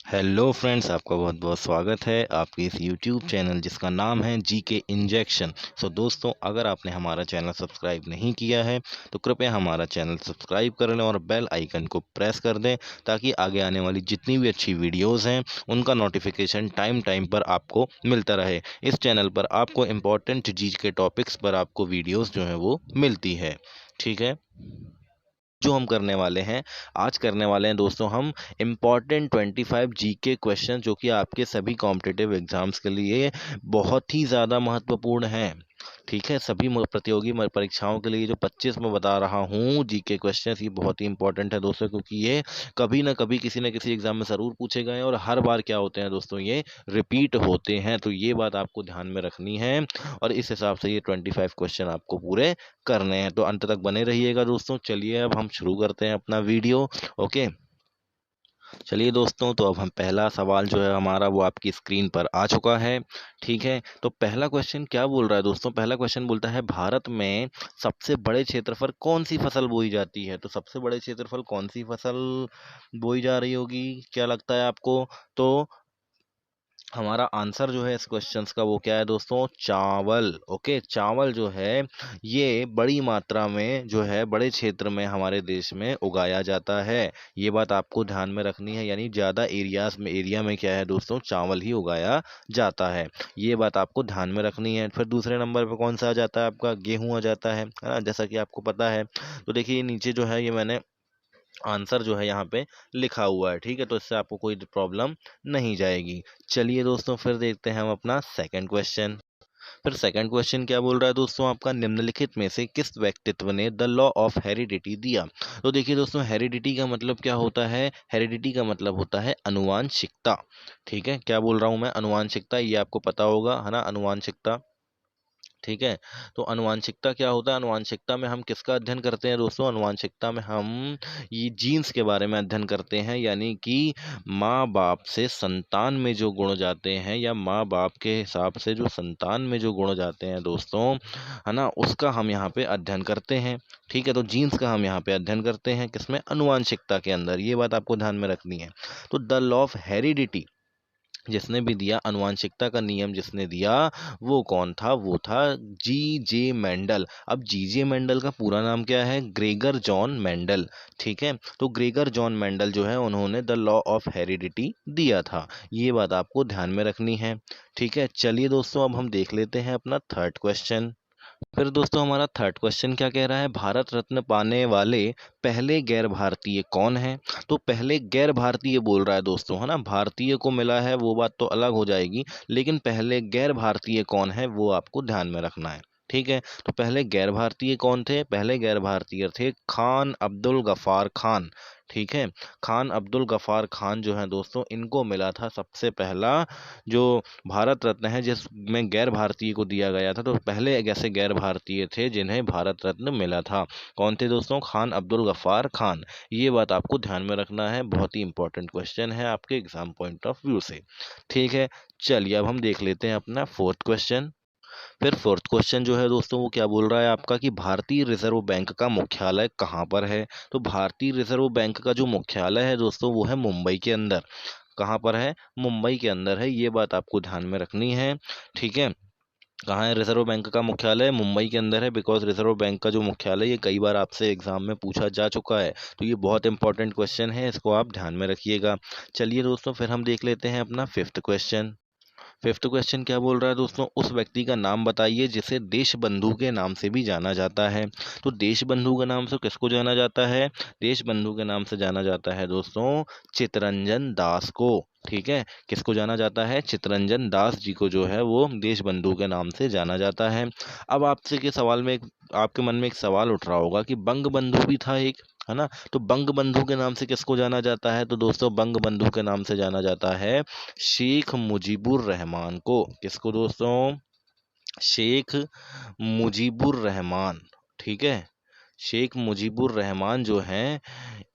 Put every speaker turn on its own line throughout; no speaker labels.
Hello friends, आपका बहुत बहुत स्वागत है आपके इस यूट्यूब चैनल जिसका नाम है जीके इंजेक्शन। सो दोस्तों, अगर आपने हमारा चैनल सब्सक्राइब नहीं किया है तो कृपया हमारा चैनल सब्सक्राइब कर लें और बेल आइकन को प्रेस कर दें ताकि आगे आने वाली जितनी भी अच्छी वीडियोस हैं उनका नोटिफिकेशन टाइम टाइम पर आपको मिलता रहे। इस चैनल पर आपको इम्पोर्टेंट जी के टॉपिक्स पर आपको वीडियोज़ जो हैं वो मिलती है। ठीक है, जो हम करने वाले हैं आज करने वाले हैं दोस्तों हम इम्पॉर्टेंट 25 जीके क्वेश्चन जो कि आपके सभी कॉम्पिटिटिव एग्जाम्स के लिए बहुत ही ज़्यादा महत्वपूर्ण हैं। ठीक है, सभी प्रतियोगी परीक्षाओं के लिए जो 25 मैं बता रहा हूँ जीके क्वेश्चन, ये बहुत ही इंपॉर्टेंट है दोस्तों, क्योंकि ये कभी ना कभी किसी न किसी एग्जाम में ज़रूर पूछे गए हैं और हर बार क्या होते हैं दोस्तों, ये रिपीट होते हैं। तो ये बात आपको ध्यान में रखनी है और इस हिसाब से ये 25 क्वेश्चन आपको पूरे करने हैं। तो अंत तक बने रहिएगा दोस्तों। चलिए अब हम शुरू करते हैं अपना वीडियो। ओके, चलिए दोस्तों, तो अब हम पहला सवाल जो है हमारा वो आपकी स्क्रीन पर आ चुका है। ठीक है, तो पहला क्वेश्चन क्या बोल रहा है दोस्तों, पहला क्वेश्चन बोलता है भारत में सबसे बड़े क्षेत्रफल कौन सी फसल बोई जाती है। तो सबसे बड़े क्षेत्रफल कौन सी फसल बोई जा रही होगी, क्या लगता है आपको? तो हमारा आंसर जो है इस क्वेश्चंस का वो क्या है दोस्तों, चावल। ओके, चावल जो है ये बड़ी मात्रा में जो है बड़े क्षेत्र में हमारे देश में उगाया जाता है। ये बात आपको ध्यान में रखनी है, यानी ज़्यादा एरिया में क्या है दोस्तों, चावल ही उगाया जाता है। ये बात आपको ध्यान में रखनी है। फिर दूसरे नंबर पर कौन सा आ जाता है आपका, गेहूं आ जाता है ना, जैसा कि आपको पता है। तो देखिए नीचे जो है ये मैंने आंसर जो है यहाँ पे लिखा हुआ है। ठीक है, तो इससे आपको कोई प्रॉब्लम नहीं जाएगी। चलिए दोस्तों, फिर देखते हैं हम अपना सेकंड क्वेश्चन। फिर सेकंड क्वेश्चन क्या बोल रहा है दोस्तों आपका, निम्नलिखित में से किस व्यक्तित्व ने द लॉ ऑफ हेरिडिटी दिया। तो देखिए दोस्तों, हेरिडिटी का मतलब क्या होता है, हेरिडिटी का मतलब होता है अनुवांशिकता। ठीक है, क्या बोल रहा हूँ मैं, अनुवांशिकता, ये आपको पता होगा है ना, अनुवांशिकता। ठीक है, तो अनुवांशिकता क्या होता है, अनुवांशिकता में हम किसका अध्ययन करते हैं दोस्तों, अनुवांशिकता में हम ये जीन्स के बारे में अध्ययन करते हैं, यानी कि माँ बाप से संतान में जो गुण जाते हैं या माँ बाप के हिसाब से जो संतान में जो गुण जाते हैं दोस्तों, है ना, उसका हम यहाँ पे अध्ययन करते हैं। ठीक है, तो जीन्स का हम यहाँ पे अध्ययन करते हैं किसमें, अनुवांशिकता के अंदर। ये बात आपको ध्यान में रखनी है। तो द लॉ ऑफ हेरिडिटी जिसने भी दिया, अनुवांशिकता का नियम जिसने दिया, वो कौन था, वो था जी जे मेंडल। अब जी जे मेंडल का पूरा नाम क्या है, ग्रेगर जॉन मेंडल। ठीक है, तो ग्रेगर जॉन मेंडल जो है उन्होंने द लॉ ऑफ हेरिडिटी दिया था। ये बात आपको ध्यान में रखनी है। ठीक है, चलिए दोस्तों, अब हम देख लेते हैं अपना थर्ड क्वेश्चन। फिर दोस्तों हमारा थर्ड क्वेश्चन क्या कह रहा है, भारत रत्न पाने वाले पहले गैर भारतीय कौन है। तो पहले गैर भारतीय बोल रहा है दोस्तों, है ना, भारतीय को मिला है वो बात तो अलग हो जाएगी, लेकिन पहले गैर भारतीय कौन है वो आपको ध्यान में रखना है। ठीक है, तो पहले गैर भारतीय कौन थे, पहले गैर भारतीय थे खान अब्दुल गफार खान। ठीक है, खान अब्दुल गफार खान जो है दोस्तों, इनको मिला था सबसे पहला जो भारत रत्न है, जिसमें गैर भारतीय को दिया गया था। तो पहले ऐसे गैर भारतीय थे जिन्हें भारत रत्न मिला था। कौन थे दोस्तों, खान अब्दुल गफ्फार खान। ये बात आपको ध्यान में रखना है, बहुत ही इंपॉर्टेंट क्वेश्चन है आपके एग्जाम पॉइंट ऑफ व्यू से। ठीक है, चलिए अब हम देख लेते हैं अपना फोर्थ क्वेश्चन। फिर फोर्थ क्वेश्चन जो है दोस्तों वो क्या बोल रहा है आपका, कि भारतीय रिजर्व बैंक का मुख्यालय कहाँ पर है। तो भारतीय रिजर्व बैंक का जो मुख्यालय है दोस्तों वो है मुंबई के अंदर। कहाँ पर है, मुंबई के अंदर है। ये बात आपको ध्यान में रखनी है। ठीक है, कहाँ है रिजर्व बैंक का मुख्यालय, मुंबई के अंदर है। बिकॉज रिजर्व बैंक का जो मुख्यालय ये कई बार आपसे एग्जाम में पूछा जा चुका है, तो ये बहुत इंपॉर्टेंट क्वेश्चन है, इसको आप ध्यान में रखिएगा। चलिए दोस्तों, फिर हम देख लेते हैं अपना फिफ्थ क्वेश्चन। फिफ्थ क्वेश्चन क्या बोल रहा है दोस्तों, उस व्यक्ति का नाम बताइए जिसे देश बंधु के नाम से भी जाना जाता है। तो देश बंधु के नाम से किसको जाना जाता है, देश बंधु के नाम से जाना जाता है दोस्तों चितरंजन दास को। ठीक है, किसको जाना जाता है, चितरंजन दास जी को जो है वो देश बंधु के नाम से जाना जाता है। अब आपसे के सवाल में आपके मन में एक सवाल उठ रहा होगा कि बंग बंधु भी था एक, है ना। तो बंग बंधु के नाम से किसको जाना जाता है, तो दोस्तों बंग बंधु के नाम से जाना जाता है शेख मुजीबुर रहमान को। किसको दोस्तों, शेख मुजीबुर रहमान। ठीक है, शेख मुजीबुर रहमान जो हैं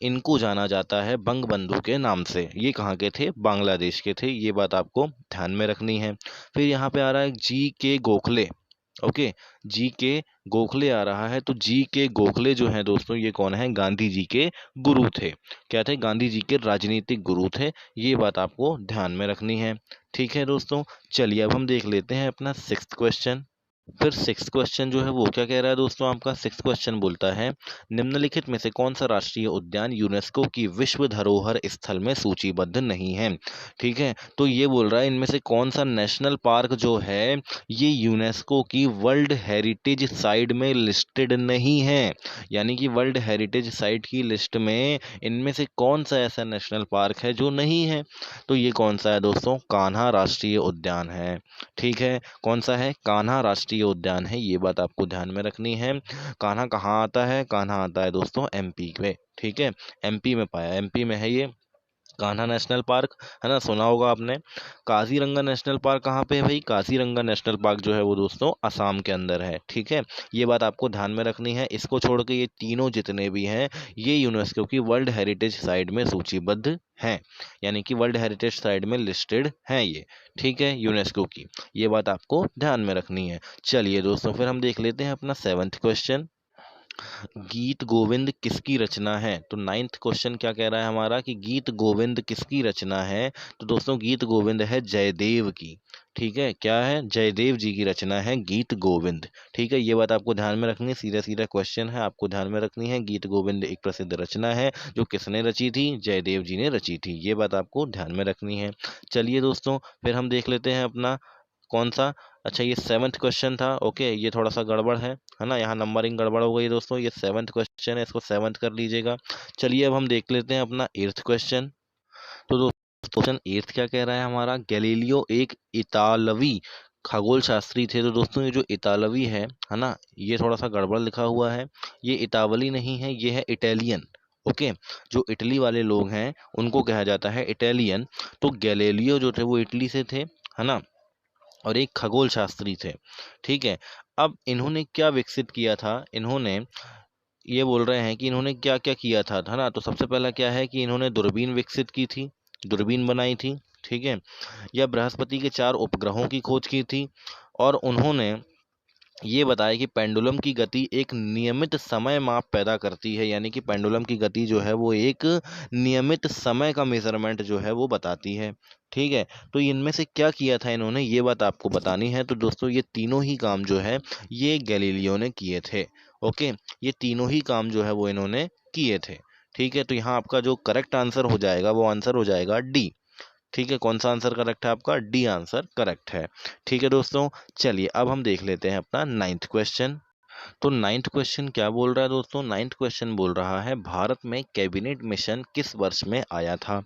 इनको जाना जाता है बंग बंधु के नाम से। ये कहाँ के थे, बांग्लादेश के थे। ये बात आपको ध्यान में रखनी है। फिर यहाँ पे आ रहा है जी के गोखले। ओके, जी के गोखले आ रहा है, तो जी के गोखले जो हैं दोस्तों ये कौन है, गांधी जी के गुरु थे। क्या थे, गांधी जी के राजनीतिक गुरु थे। ये बात आपको ध्यान में रखनी है। ठीक है दोस्तों, चलिए अब हम देख लेते हैं अपना सिक्स्थ क्वेश्चन। फिर सिक्स क्वेश्चन जो है वो क्या कह रहा है दोस्तों, आपका सिक्स क्वेश्चन बोलता है निम्नलिखित में से कौन सा राष्ट्रीय उद्यान यूनेस्को की विश्व धरोहर स्थल में सूचीबद्ध नहीं है। ठीक है, तो ये बोल रहा है इनमें से कौन सा नेशनल पार्क जो है ये यूनेस्को की वर्ल्ड हेरिटेज साइट में लिस्टेड नहीं है। यानी कि वर्ल्ड हेरिटेज साइट की लिस्ट में इनमें से कौन सा ऐसा नेशनल पार्क है जो नहीं है। तो ये कौन सा है दोस्तों, कान्हा राष्ट्रीय उद्यान है। ठीक है, कौन सा है, कान्हा राष्ट्रीय उद्यान है। ये बात आपको ध्यान में रखनी है। कान्हा कहाँ आता है, कान्हा आता है दोस्तों एमपी में। ठीक है, एमपी में पाया, एमपी में है ये कान्हा नेशनल पार्क, है ना, सुना होगा आपने। काजीरंगा नेशनल पार्क कहाँ पे है भाई, काजीरंगा नेशनल पार्क जो है वो दोस्तों असम के अंदर है। ठीक है, ये बात आपको ध्यान में रखनी है। इसको छोड़ के ये तीनों जितने भी हैं ये यूनेस्को की वर्ल्ड हेरिटेज साइट में सूचीबद्ध हैं, यानी कि वर्ल्ड हेरिटेज साइट में लिस्टेड हैं ये। ठीक है, यूनेस्को की, ये बात आपको ध्यान में रखनी है। चलिए दोस्तों, फिर हम देख लेते हैं अपना सेवन्थ क्वेश्चन। गीत गोविंद किसकी रचना है। तो नाइन्थ क्वेश्चन क्या कह रहा है हमारा कि गीत गोविंद किसकी रचना है। तो दोस्तों गीत गोविंद है जयदेव की। ठीक है, क्या है, जयदेव जी की रचना है गीत गोविंद। ठीक है, ये बात आपको ध्यान में रखनी है, सीधा सीधा क्वेश्चन है, आपको ध्यान में रखनी है। गीत गोविंद एक प्रसिद्ध रचना है जो किसने रची थी, जयदेव जी ने रची थी। ये बात आपको ध्यान में रखनी है। चलिए दोस्तों, फिर हम देख लेते हैं अपना कौन सा, अच्छा ये सेवन्थ क्वेश्चन था। ओके, ये थोड़ा सा गड़बड़ है ना, यहाँ नंबरिंग गड़बड़ हो गई दोस्तों। ये सेवन्थ क्वेश्चन है, इसको सेवन्थ कर लीजिएगा। चलिए अब हम देख लेते हैं अपना एट्थ क्वेश्चन। तो दोस्तों क्वेश्चन एट्थ क्या कह रहा है हमारा, गैलीलियो एक इतालवी खगोल शास्त्री थे। तो दोस्तों ये जो इतालवी है ना, ये थोड़ा सा गड़बड़ लिखा हुआ है। ये इतावली नहीं है, ये है इटालियन। ओके, जो इटली वाले लोग हैं उनको कहा जाता है इटालियन। तो गैलीलियो जो थे वो इटली से थे, है ना, और एक खगोल शास्त्री थे। ठीक है, अब इन्होंने क्या विकसित किया था, इन्होंने ये बोल रहे हैं कि इन्होंने क्या क्या किया था, है ना। तो सबसे पहला क्या है कि इन्होंने दूरबीन विकसित की थी, दूरबीन बनाई थी। ठीक है, या बृहस्पति के 4 उपग्रहों की खोज की थी। और उन्होंने ये बताया कि पेंडुलम की गति एक नियमित समय माप पैदा करती है, यानी कि पेंडुलम की गति जो है वो एक नियमित समय का मेजरमेंट जो है वो बताती है। ठीक है, तो इनमें से क्या किया था इन्होंने, ये बात आपको बतानी है। तो दोस्तों ये तीनों ही काम जो है ये गैलीलियो ने किए थे। ओके, ये तीनों ही काम जो है वो इन्होंने किए थे। ठीक है, तो यहाँ आपका जो करेक्ट आंसर हो जाएगा वो आंसर हो जाएगा डी। ठीक है, कौन सा आंसर करेक्ट है आपका, डी आंसर करेक्ट है। ठीक है दोस्तों, चलिए अब हम देख लेते हैं अपना नाइन्थ क्वेश्चन। तो नाइन्थ क्वेश्चन क्या बोल रहा है दोस्तों, नाइन्थ क्वेश्चन बोल रहा है भारत में कैबिनेट मिशन किस वर्ष में आया था।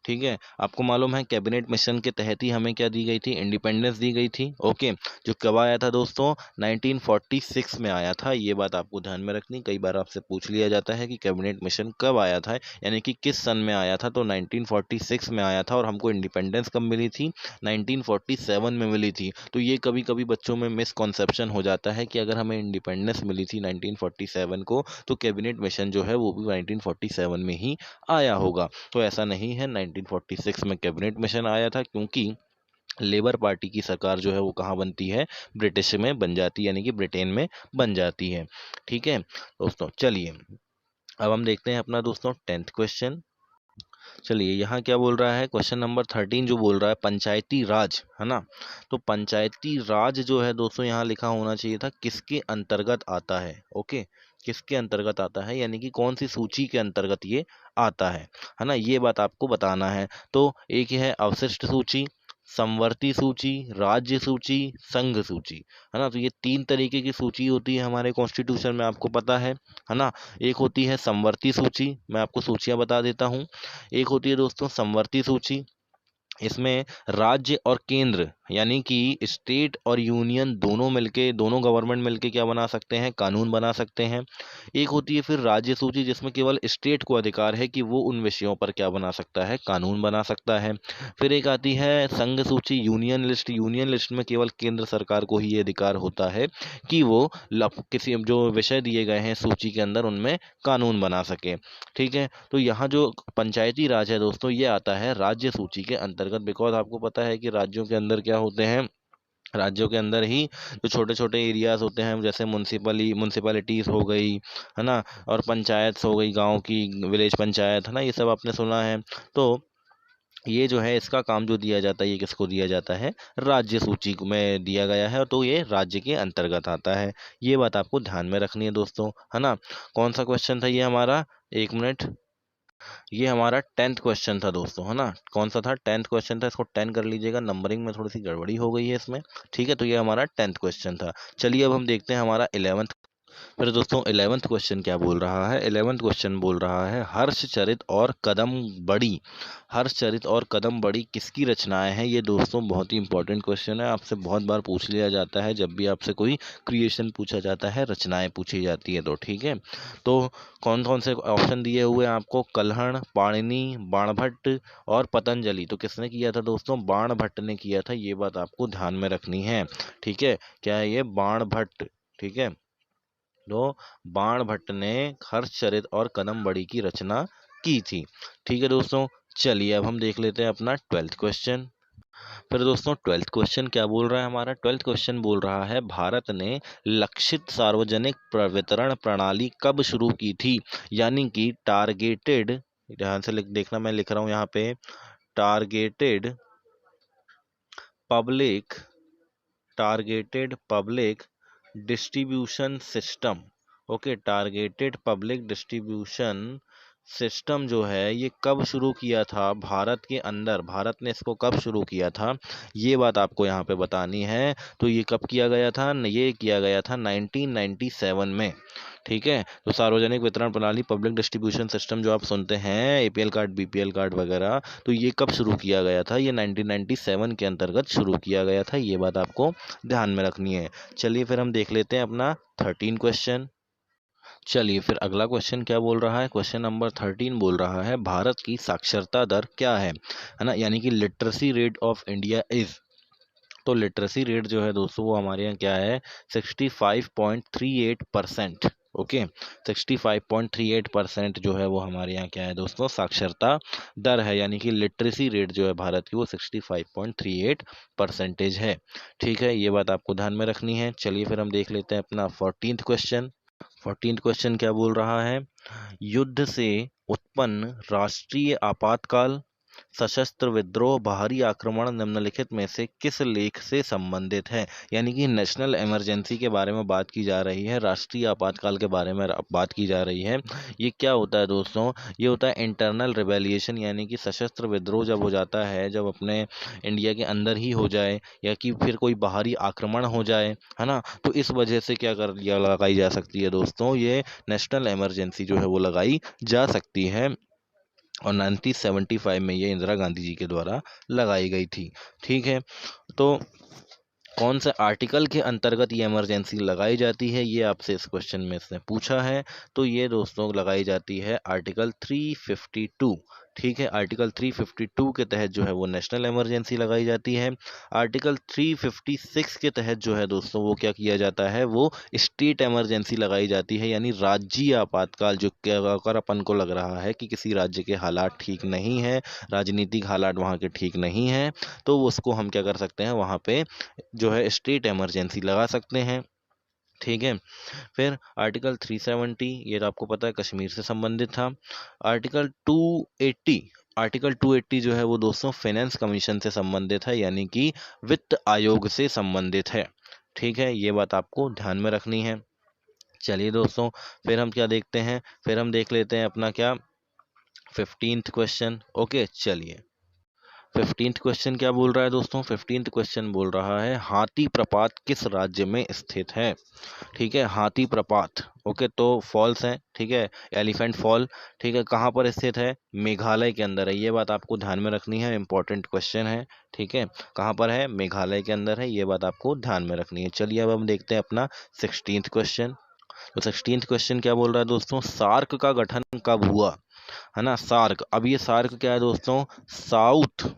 ठीक है, आपको मालूम है कैबिनेट मिशन के तहत ही हमें क्या दी गई थी, इंडिपेंडेंस दी गई थी। ओके, जो कब आया था दोस्तों, 1946 में आया था। ये बात आपको ध्यान में रखनी, कई बार आपसे पूछ लिया जाता है कि कैबिनेट मिशन कब आया था, यानी कि किस सन में आया था। तो 1946 में आया था, और हमको इंडिपेंडेंस कब मिली थी, 1947 में मिली थी। तो ये कभी कभी बच्चों में मिसकॉन्सेप्शन हो जाता है कि अगर हमें इंडिपेंडेंस मिली थी 1947 को तो कैबिनेट मिशन जो है वो भी 1947 में ही आया होगा। तो ऐसा नहीं है, 1946 में कैबिनेट मिशन आया था, क्योंकि लेबर पार्टी की सरकार जो है वो कहाँ बनती है, ब्रिटिश में बन जाती है, यानी कि ब्रिटेन में बन जाती है। ठीक है दोस्तों, चलिए अब हम देखते हैं अपना दोस्तों टेंथ क्वेश्चन। चलिए यहाँ क्या बोल रहा है, क्वेश्चन नंबर 13 जो बोल रहा है पंचायती राज, है ना। तो पंचायती राज जो है दोस्तों यहाँ लिखा होना चाहिए था किसके अंतर्गत आता है। ओके, किसके अंतर्गत आता है, यानी कि कौन सी सूची के अंतर्गत ये आता है ना, ये बात आपको बताना है। तो एक है अवशिष्ट सूची, समवर्ती सूची, राज्य सूची, संघ सूची, है ना। तो ये 3 तरीके की सूची होती है हमारे कॉन्स्टिट्यूशन में, आपको पता है ना। एक होती है समवर्ती सूची, मैं आपको सूचियां बता देता हूँ। एक होती है दोस्तों समवर्ती सूची, इसमें राज्य और केंद्र यानी कि स्टेट और यूनियन दोनों मिलके, दोनों गवर्नमेंट मिलके क्या बना सकते हैं, कानून बना सकते हैं। एक होती है फिर राज्य सूची, जिसमें केवल स्टेट को अधिकार है कि वो उन विषयों पर क्या बना सकता है, कानून बना सकता है। फिर एक आती है संघ सूची, यूनियन लिस्ट। यूनियन लिस्ट में केवल केंद्र सरकार को ही ये अधिकार होता है कि वो किसी जो विषय दिए गए हैं सूची के अंदर उनमें कानून बना सके। ठीक है, तो यहाँ जो पंचायती राज है दोस्तों ये आता है राज्य सूची के अंतर्गत, बिकॉज आपको पता है कि राज्यों के अंदर क्या होते हैं, राज्यों के अंदर ही जो छोटे छोटे एरियाज होते हैं, जैसे म्यूनसिपैलिटीज़ हो गई, है ना, और पंचायत हो गई, गांव की विलेज पंचायत, है ना, ये सब आपने सुना है। तो ये जो है इसका काम जो दिया जाता है, ये किसको दिया जाता है, राज्य सूची में दिया गया है, तो ये राज्य के अंतर्गत आता है। ये बात आपको ध्यान में रखनी है दोस्तों, है ना। कौन सा क्वेश्चन था ये हमारा, एक मिनट, ये हमारा 10th क्वेश्चन था दोस्तों, है ना। कौन सा था, 10th क्वेश्चन था, इसको 10 कर लीजिएगा, नंबरिंग में थोड़ी सी गड़बड़ी हो गई है इसमें, ठीक है। तो ये हमारा 10th क्वेश्चन था। चलिए अब हम देखते हैं हमारा 11th। फिर दोस्तों 11th क्वेश्चन क्या बोल रहा है, 11th क्वेश्चन बोल रहा है हर्षचरित और कदम बड़ी। हर्षचरित और कदम बड़ी किसकी रचनाएं हैं, ये दोस्तों बहुत ही इंपॉर्टेंट क्वेश्चन है, आपसे बहुत बार पूछ लिया जाता है जब भी आपसे कोई क्रिएशन पूछा जाता है, रचनाएं पूछी जाती है, तो ठीक है। तो कौन कौन से ऑप्शन दिए हुए हैं आपको, कल्हण, पाणिनि, बाणभट्ट और पतंजलि। तो किसने किया था दोस्तों, बाणभट्ट ने किया था, ये बात आपको ध्यान में रखनी है, ठीक है। क्या है ये, बाणभट्ट, ठीक है। तो बाणभट्ट ने हर्षचरित और कदम्बड़ी की रचना की थी, ठीक है दोस्तों। चलिए अब हम देख लेते हैं अपना 12th क्वेश्चन। फिर दोस्तों 12th क्वेश्चन क्या बोल रहा है हमारा, 12th क्वेश्चन बोल रहा है भारत ने लक्षित सार्वजनिक वितरण प्रणाली कब शुरू की थी, यानी कि टारगेटेड, ध्यान से देखना, मैं लिख रहा हूँ यहाँ पे, targeted public, targeted public distribution system. Okay, targeted public distribution system जो है ये कब शुरू किया था भारत के अंदर, भारत ने इसको कब शुरू किया था, ये बात आपको यहाँ पे बतानी है। तो ये कब किया गया था, ये किया गया था 1997 में, ठीक है। तो सार्वजनिक वितरण प्रणाली, पब्लिक डिस्ट्रीब्यूशन सिस्टम जो आप सुनते हैं, एपीएल कार्ड, बीपीएल कार्ड वगैरह, तो ये कब शुरू किया गया था, ये 1997 के अंतर्गत शुरू किया गया था, ये बात आपको ध्यान में रखनी है। चलिए फिर हम देख लेते हैं अपना 13 क्वेश्चन। चलिए फिर अगला क्वेश्चन क्या बोल रहा है, क्वेश्चन नंबर 13 बोल रहा है भारत की साक्षरता दर क्या है ना, यानी कि literacy rate of India is. तो लिटरेसी रेट जो है दोस्तों वो हमारे यहाँ क्या है, 65.38%। ओके, 65.38% जो है वो हमारे यहाँ क्या है दोस्तों, साक्षरता दर है, यानी कि लिटरेसी रेट जो है भारत की वो 65.38% है, ठीक है। ये बात आपको ध्यान में रखनी है। चलिए फिर हम देख लेते हैं अपना 14th क्वेश्चन। 14th क्वेश्चन क्या बोल रहा है, युद्ध से उत्पन्न राष्ट्रीय आपातकाल, सशस्त्र विद्रोह, बाहरी आक्रमण निम्नलिखित में से किस लेख से संबंधित है, यानी कि नेशनल इमरजेंसी के बारे में बात की जा रही है, राष्ट्रीय आपातकाल के बारे में बात की जा रही है। ये क्या होता है दोस्तों, ये होता है इंटरनल रिबेलिएशन, यानी कि सशस्त्र विद्रोह जब हो जाता है, जब अपने इंडिया के अंदर ही हो जाए, या कि फिर कोई बाहरी आक्रमण हो जाए, है ना, तो इस वजह से क्या कर या लगाई जा सकती है दोस्तों, ये नेशनल इमरजेंसी जो है वो लगाई जा सकती है। और 1975 में ये इंदिरा गांधी जी के द्वारा लगाई गई थी, ठीक है। तो कौन से आर्टिकल के अंतर्गत ये इमरजेंसी लगाई जाती है, ये आपसे इस क्वेश्चन में इसने पूछा है। तो ये दोस्तों लगाई जाती है आर्टिकल 352, ठीक है। आर्टिकल 352 के तहत जो है वो नेशनल इमरजेंसी लगाई जाती है। आर्टिकल 356 के तहत जो है दोस्तों वो क्या किया जाता है, वो स्टेट इमरजेंसी लगाई जाती है, यानी राज्य आपातकाल, जो अगर अपन को लग रहा है कि किसी राज्य के हालात ठीक नहीं है, राजनीतिक हालात वहाँ के ठीक नहीं हैं, तो उसको हम क्या कर सकते हैं, वहाँ पे जो है स्टेट इमरजेंसी लगा सकते हैं, ठीक है। फिर आर्टिकल 370, ये तो आपको पता है कश्मीर से संबंधित था। आर्टिकल 280, आर्टिकल 280 जो है वो दोस्तों फाइनेंस कमीशन से संबंधित है, यानी कि वित्त आयोग से संबंधित है, ठीक है। ये बात आपको ध्यान में रखनी है। चलिए दोस्तों फिर हम क्या देखते हैं, फिर हम देख लेते हैं अपना क्या 15th क्वेश्चन। ओके, चलिए 15th क्वेश्चन क्या बोल रहा है दोस्तों, 15th क्वेश्चन बोल रहा है हाथी प्रपात किस राज्य में स्थित है, ठीक है। हाथी प्रपात, ओके, तो फॉल्स है, ठीक है, एलिफेंट फॉल, ठीक है, कहाँ पर स्थित है, मेघालय के अंदर है, ये बात आपको ध्यान में रखनी है, इंपॉर्टेंट क्वेश्चन है, ठीक है। कहाँ पर है, मेघालय के अंदर है, ये बात आपको ध्यान में रखनी है। चलिए अब हम देखते हैं अपना 16th क्वेश्चन। तो 16th क्वेश्चन क्या बोल रहा है दोस्तों, सार्क का गठन कब हुआ, है ना, सार्क। अब ये सार्क क्या है दोस्तों, साउथ,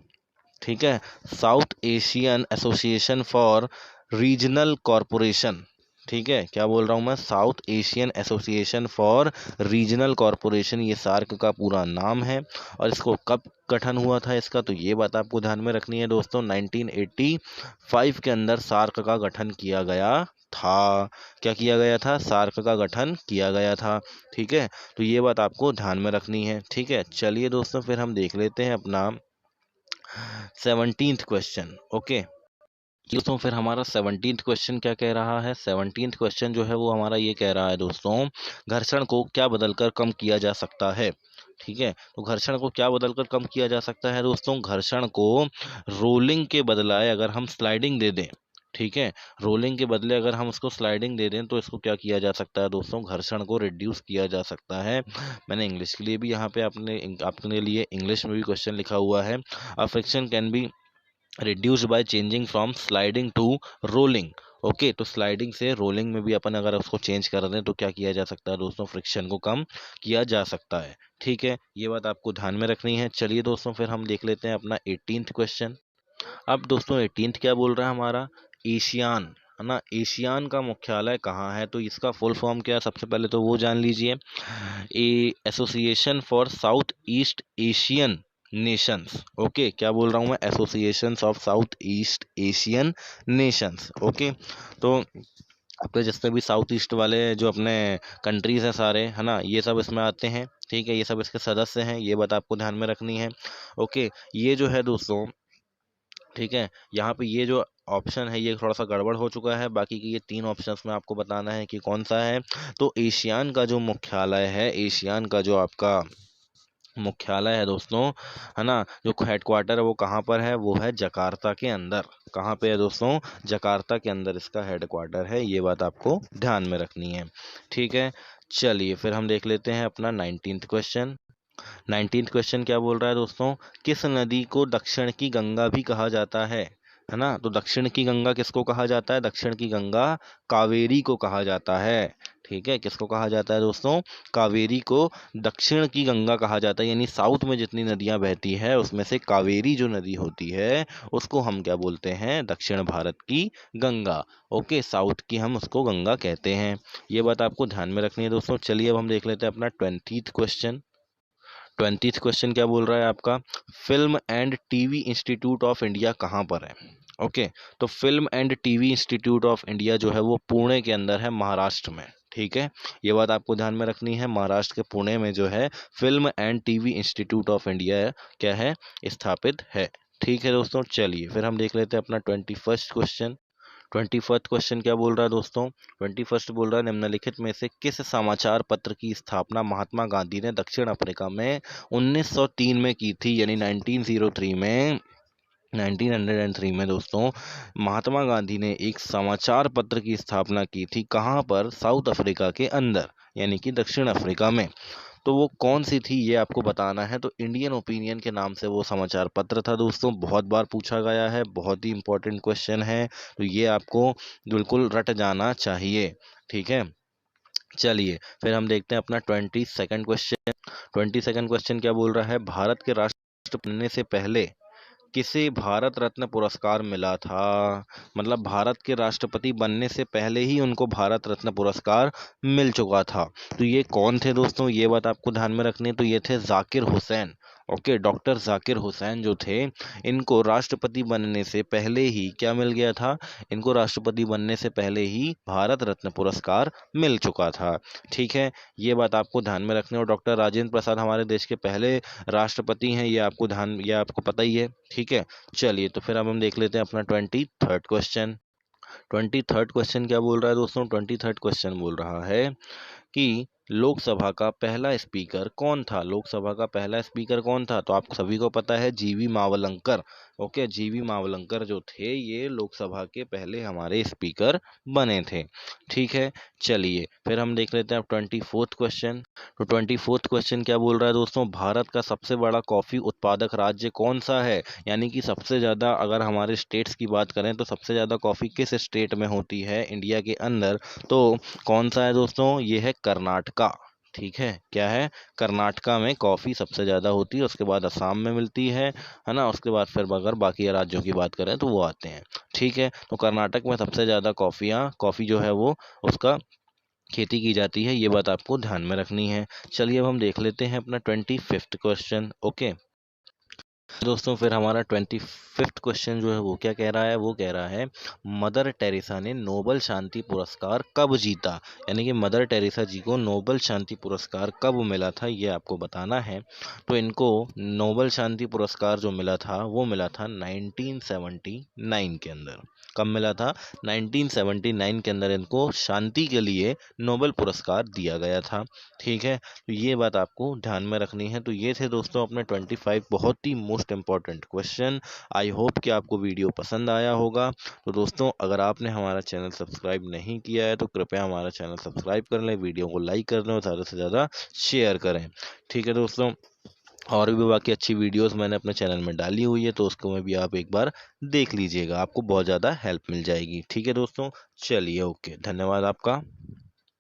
ठीक है, south Asian association for regional corporation, ठीक है, क्या बोल रहा हूँ मैं, south Asian association for regional corporation, ये सार्क का पूरा नाम है। और इसको कब गठन हुआ था इसका, तो ये बात आपको ध्यान में रखनी है दोस्तों, 1985 के अंदर सार्क का गठन किया गया था। क्या किया गया था, सार्क का गठन किया गया था। ठीक है, तो ये बात आपको ध्यान में रखनी है। ठीक है, चलिए दोस्तों फिर हम देख लेते हैं अपना 17th क्वेश्चन। ओके दोस्तों, फिर हमारा 17th क्वेश्चन क्या कह रहा है, 17th क्वेश्चन जो है वो हमारा ये कह रहा है दोस्तों, घर्षण को क्या बदलकर कम किया जा सकता है। ठीक है, तो घर्षण को क्या बदलकर कम किया जा सकता है दोस्तों, घर्षण को रोलिंग के बदलाए अगर हम स्लाइडिंग दे दें, ठीक है, रोलिंग के बदले अगर हम उसको स्लाइडिंग दे दें तो इसको क्या किया जा सकता है दोस्तों, घर्षण को रिड्यूस किया जा सकता है। मैंने इंग्लिश के लिए भी यहाँ पे अपने लिए इंग्लिश में भी क्वेश्चन लिखा हुआ है, a friction can be reduced by changing from sliding to rolling. Okay, तो स्लाइडिंग से रोलिंग में भी अपन अगर उसको चेंज कर दें तो क्या किया जा सकता है दोस्तों, फ्रिक्शन को कम किया जा सकता है। ठीक है, ये बात आपको ध्यान में रखनी है। चलिए दोस्तों फिर हम देख लेते हैं अपना 18th क्वेश्चन। अब दोस्तों 18th क्या बोल रहा है हमारा, एशियान, है ना, एशियान का मुख्यालय कहाँ है, तो इसका फुल फॉर्म क्या है, सबसे पहले तो वो जान लीजिए, a association for South East Asian nations. Okay, क्या बोल रहा हूँ मैं, association of South East Asian nations. Okay, तो आपके जितने भी साउथ ईस्ट वाले जो अपने कंट्रीज हैं सारे, है ना, ये सब इसमें आते हैं। ठीक है, ये सब इसके सदस्य हैं, ये बात आपको ध्यान में रखनी है। ओके, ये जो है दोस्तों, ठीक है, यहाँ पे ये जो ऑप्शन है ये थोड़ा सा गड़बड़ हो चुका है, बाकी के ये 3 ऑप्शंस में आपको बताना है कि कौन सा है। तो एशियान का जो मुख्यालय है, एशियान का जो आपका मुख्यालय है दोस्तों, है ना, जो हेडक्वार्टर है वो कहाँ पर है, वो है जकार्ता के अंदर। कहाँ पे है दोस्तों, जकार्ता के अंदर इसका हेडक्वार्टर है, ये बात आपको ध्यान में रखनी है। ठीक है, चलिए फिर हम देख लेते हैं अपना 19th क्वेश्चन। 19th क्वेश्चन क्या बोल रहा है दोस्तों, किस नदी को दक्षिण की गंगा भी कहा जाता है ना, तो दक्षिण की गंगा किसको कहा जाता है, दक्षिण की गंगा कावेरी को कहा जाता है। ठीक है, किसको कहा जाता है दोस्तों, कावेरी को दक्षिण की गंगा कहा जाता है, यानी साउथ में जितनी नदियां बहती है उसमें से कावेरी जो नदी होती है उसको हम क्या बोलते हैं, दक्षिण भारत की गंगा। ओके, साउथ की हम उसको गंगा कहते हैं, ये बात आपको ध्यान में रखनी है दोस्तों। चलिए अब हम देख लेते हैं अपना 20th क्वेश्चन। 20th क्वेश्चन क्या बोल रहा है आपका, film and TV institute of India कहाँ पर है। ओके, तो film and TV institute of India जो है वो पुणे के अंदर है, महाराष्ट्र में। ठीक है, ये बात आपको ध्यान में रखनी है, महाराष्ट्र के पुणे में जो है film and TV institute of India क्या है, स्थापित है। ठीक है दोस्तों, चलिए फिर हम देख लेते हैं अपना 21st क्वेश्चन। 21st क्वेश्चन क्या बोल रहा है दोस्तों, 21st बोल रहा है, निम्नलिखित में से किस समाचार पत्र की स्थापना महात्मा गांधी ने दक्षिण अफ्रीका में 1903 में की थी, यानी 1903 में, 1903 में दोस्तों महात्मा गांधी ने एक समाचार पत्र की स्थापना की थी, कहाँ पर, साउथ अफ्रीका के अंदर, यानी कि दक्षिण अफ्रीका में। तो वो कौन सी थी ये आपको बताना है, तो इंडियन ओपिनियन के नाम से वो समाचार पत्र था दोस्तों, बहुत बार पूछा गया है, बहुत ही इंपॉर्टेंट क्वेश्चन है, तो ये आपको बिल्कुल रट जाना चाहिए। ठीक है, चलिए फिर हम देखते हैं अपना 22nd क्वेश्चन। 22nd क्वेश्चन क्या बोल रहा है, भारत के राष्ट्रपति बनने से पहले किसे भारत रत्न पुरस्कार मिला था, मतलब भारत के राष्ट्रपति बनने से पहले ही उनको भारत रत्न पुरस्कार मिल चुका था। तो ये कौन थे दोस्तों, ये बात आपको ध्यान में रखनी है, तो ये थे जाकिर हुसैन। ओके, डॉक्टर जाकिर हुसैन जो थे, इनको राष्ट्रपति बनने से पहले ही क्या मिल गया था, इनको राष्ट्रपति बनने से पहले ही भारत रत्न पुरस्कार मिल चुका था। ठीक है, ये बात आपको ध्यान में रखनी है, और डॉक्टर राजेंद्र प्रसाद हमारे देश के पहले राष्ट्रपति हैं, ये आपको पता ही है। ठीक है, चलिए तो फिर अब हम देख लेते हैं अपना 23rd क्वेश्चन। 23rd क्वेश्चन क्या बोल रहा है दोस्तों, 23rd क्वेश्चन बोल रहा है कि लोकसभा का पहला स्पीकर कौन था, लोकसभा का पहला स्पीकर कौन था, तो आप सभी को पता है जीवी मावलंकर। ओके, जीवी मावलंकर जो थे ये लोकसभा के पहले हमारे स्पीकर बने थे। ठीक है, चलिए फिर हम देख लेते हैं अब 24th क्वेश्चन। तो 24th क्वेश्चन क्या बोल रहा है दोस्तों, भारत का सबसे बड़ा कॉफी उत्पादक राज्य कौन सा है, यानी कि सबसे ज़्यादा अगर हमारे स्टेट्स की बात करें तो सबसे ज़्यादा कॉफ़ी किस स्टेट में होती है इंडिया के अंदर, तो कौन सा है दोस्तों, ये है कर्नाटका। ठीक है, क्या है, कर्नाटका में कॉफ़ी सबसे ज़्यादा होती है, उसके बाद असम में मिलती है ना, उसके बाद फिर अगर बाकी राज्यों की बात करें तो वो आते हैं। ठीक है, तो कर्नाटक में सबसे ज़्यादा कॉफ़ी जो है वो उसका खेती की जाती है, ये बात आपको ध्यान में रखनी है। चलिए अब हम देख लेते हैं अपना 25th क्वेश्चन। ओके दोस्तों, फिर हमारा 25th क्वेश्चन जो है वो क्या कह रहा है, वो कह रहा है मदर टेरेसा ने नोबल शांति पुरस्कार कब जीता। यानी कि मदर टेरेसा जी को नोबल शांति पुरस्कार कब मिला था, ये आपको बताना है। तो इनको नोबल शांति पुरस्कार जो मिला था वो मिला था 1979 के अंदर। कब मिला था, 1979 के अंदर इनको शांति के लिए नोबेल पुरस्कार दिया गया था। ठीक है, तो ये बात आपको ध्यान में रखनी है। तो ये थे दोस्तों अपने 25 बहुत ही most important question. I hope कि आपको वीडियो पसंद आया होगा। तो दोस्तों, अगर आपने हमारा चैनल सब्सक्राइब नहीं किया है तो कृपया हमारा चैनल सब्सक्राइब कर लें, वीडियो को लाइक कर लें और ज़्यादा से ज़्यादा शेयर करें। ठीक है दोस्तों, और भी बाकी अच्छी वीडियोस मैंने अपने चैनल में डाली हुई है, तो उसको में भी आप एक बार देख लीजिएगा, आपको बहुत ज़्यादा हेल्प मिल जाएगी। ठीक है दोस्तों, चलिए ओके, धन्यवाद आपका।